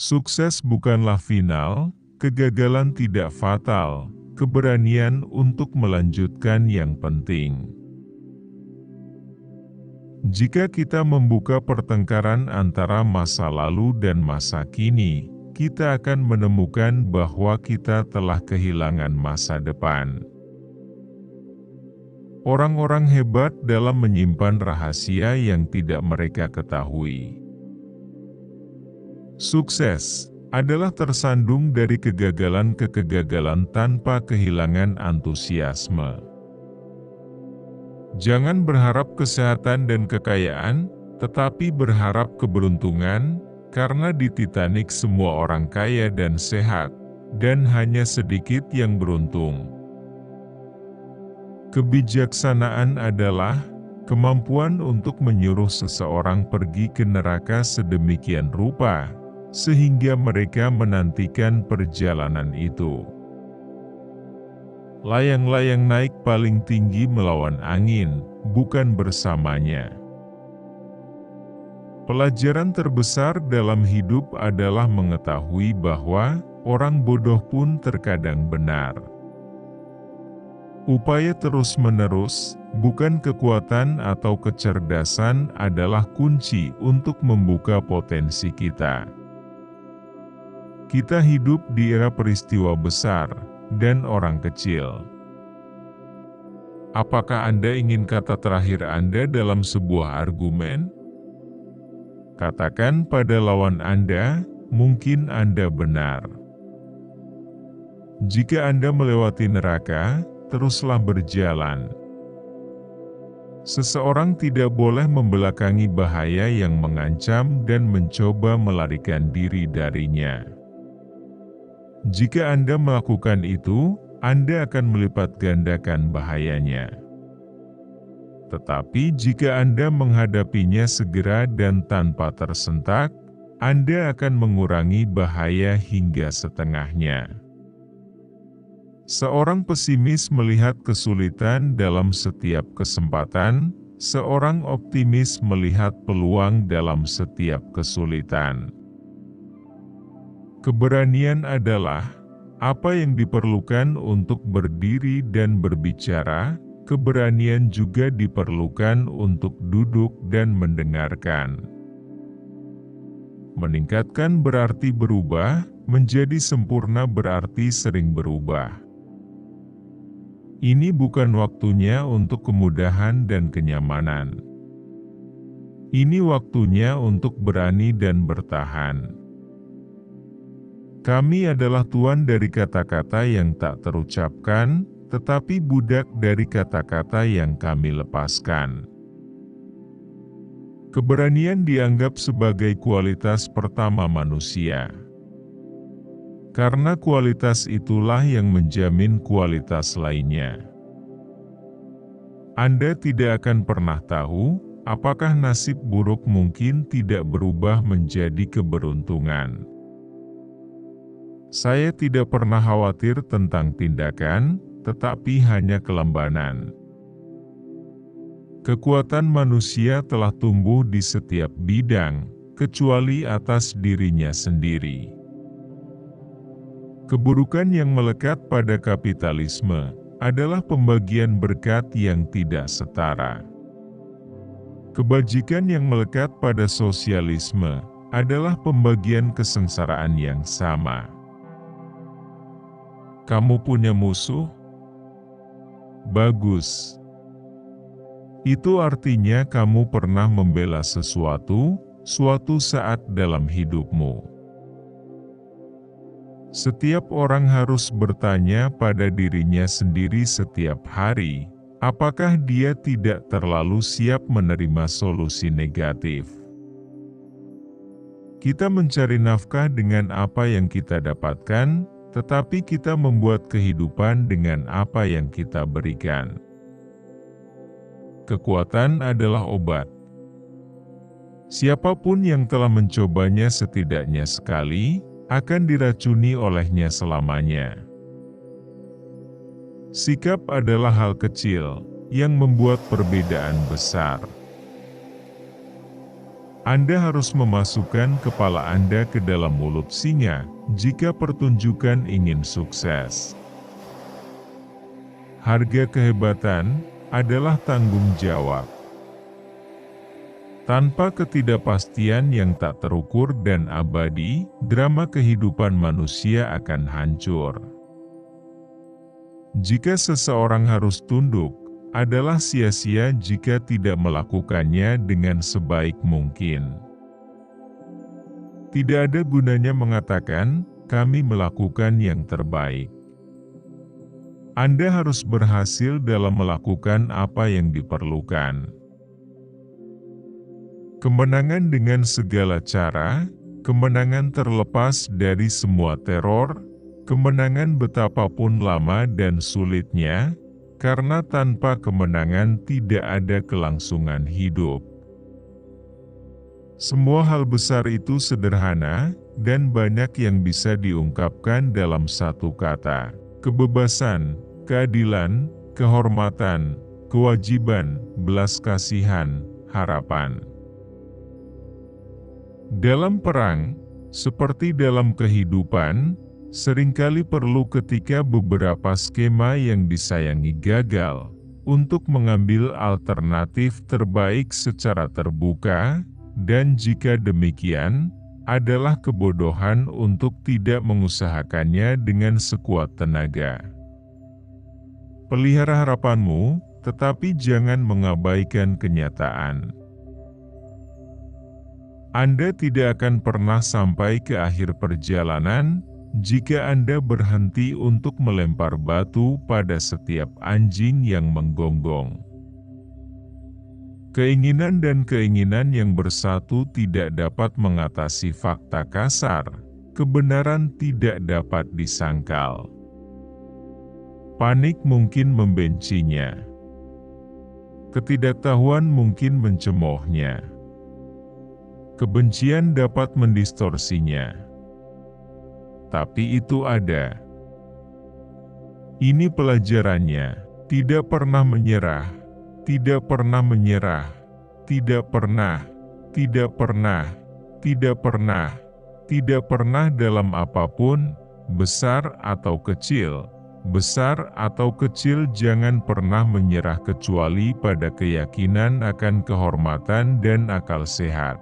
Sukses bukanlah final, kegagalan tidak fatal, keberanian untuk melanjutkan yang penting. Jika kita membuka pertengkaran antara masa lalu dan masa kini, kita akan menemukan bahwa kita telah kehilangan masa depan. Orang-orang hebat dalam menyimpan rahasia yang tidak mereka ketahui. Sukses adalah tersandung dari kegagalan ke kegagalan tanpa kehilangan antusiasme. Jangan berharap kesehatan dan kekayaan, tetapi berharap keberuntungan, karena di Titanic semua orang kaya dan sehat, dan hanya sedikit yang beruntung. Kebijaksanaan adalah kemampuan untuk menyuruh seseorang pergi ke neraka sedemikian rupa, sehingga mereka menantikan perjalanan itu. Layang-layang naik paling tinggi melawan angin, bukan bersamanya. Pelajaran terbesar dalam hidup adalah mengetahui bahwa orang bodoh pun terkadang benar. Upaya terus-menerus, bukan kekuatan atau kecerdasan, adalah kunci untuk membuka potensi kita. Kita hidup di era peristiwa besar dan orang kecil. Apakah Anda ingin kata terakhir Anda dalam sebuah argumen? Katakan pada lawan Anda, mungkin Anda benar. Jika Anda melewati neraka, teruslah berjalan. Seseorang tidak boleh membelakangi bahaya yang mengancam dan mencoba melarikan diri darinya. Jika Anda melakukan itu, Anda akan melipat gandakan bahayanya. Tetapi jika Anda menghadapinya segera dan tanpa tersentak, Anda akan mengurangi bahaya hingga setengahnya. Seorang pesimis melihat kesulitan dalam setiap kesempatan, seorang optimis melihat peluang dalam setiap kesulitan. Keberanian adalah apa yang diperlukan untuk berdiri dan berbicara. Keberanian juga diperlukan untuk duduk dan mendengarkan. Meningkatkan berarti berubah, menjadi sempurna berarti sering berubah. Ini bukan waktunya untuk kemudahan dan kenyamanan. Ini waktunya untuk berani dan bertahan. Kami adalah tuan dari kata-kata yang tak terucapkan, tetapi budak dari kata-kata yang kami lepaskan. Keberanian dianggap sebagai kualitas pertama manusia. Karena kualitas itulah yang menjamin kualitas lainnya. Anda tidak akan pernah tahu, apakah nasib buruk mungkin tidak berubah menjadi keberuntungan. Saya tidak pernah khawatir tentang tindakan, tetapi hanya kelembanan. Kekuatan manusia telah tumbuh di setiap bidang, kecuali atas dirinya sendiri. Keburukan yang melekat pada kapitalisme adalah pembagian berkat yang tidak setara. Kebajikan yang melekat pada sosialisme adalah pembagian kesengsaraan yang sama. Kamu punya musuh? Bagus. Itu artinya kamu pernah membela sesuatu, suatu saat dalam hidupmu. Setiap orang harus bertanya pada dirinya sendiri setiap hari, apakah dia tidak terlalu siap menerima solusi negatif. Kita mencari nafkah dengan apa yang kita dapatkan, tetapi kita membuat kehidupan dengan apa yang kita berikan. Kekuatan adalah obat. Siapapun yang telah mencobanya setidaknya sekali, akan diracuni olehnya selamanya. Sikap adalah hal kecil, yang membuat perbedaan besar. Anda harus memasukkan kepala Anda ke dalam mulut singa jika pertunjukan ingin sukses. Harga kehebatan adalah tanggung jawab. Tanpa ketidakpastian yang tak terukur dan abadi, drama kehidupan manusia akan hancur. Jika seseorang harus tunduk, adalah sia-sia jika tidak melakukannya dengan sebaik mungkin. Tidak ada gunanya mengatakan, "Kami melakukan yang terbaik." Anda harus berhasil dalam melakukan apa yang diperlukan. Kemenangan dengan segala cara, kemenangan terlepas dari semua teror, kemenangan betapapun lama dan sulitnya, karena tanpa kemenangan tidak ada kelangsungan hidup. Semua hal besar itu sederhana, dan banyak yang bisa diungkapkan dalam satu kata: kebebasan, keadilan, kehormatan, kewajiban, belas kasihan, harapan. Dalam perang, seperti dalam kehidupan, seringkali perlu ketika beberapa skema yang disayangi gagal, untuk mengambil alternatif terbaik secara terbuka, dan jika demikian, adalah kebodohan untuk tidak mengusahakannya dengan sekuat tenaga. Pelihara harapanmu, tetapi jangan mengabaikan kenyataan. Anda tidak akan pernah sampai ke akhir perjalanan jika Anda berhenti untuk melempar batu pada setiap anjing yang menggonggong. Keinginan dan keinginan yang bersatu tidak dapat mengatasi fakta kasar. Kebenaran tidak dapat disangkal. Panik mungkin membencinya. Ketidaktahuan mungkin mencemoohnya. Kebencian dapat mendistorsinya. Tapi itu ada. Ini pelajarannya: tidak pernah menyerah, tidak pernah menyerah, tidak pernah, tidak pernah, tidak pernah, tidak pernah dalam apapun, besar atau kecil. Besar atau kecil, jangan pernah menyerah kecuali pada keyakinan akan kehormatan dan akal sehat.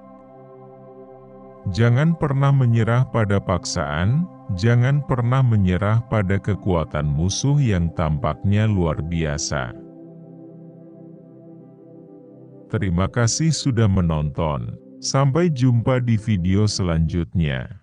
Jangan pernah menyerah pada paksaan, jangan pernah menyerah pada kekuatan musuh yang tampaknya luar biasa. Terima kasih sudah menonton. Sampai jumpa di video selanjutnya.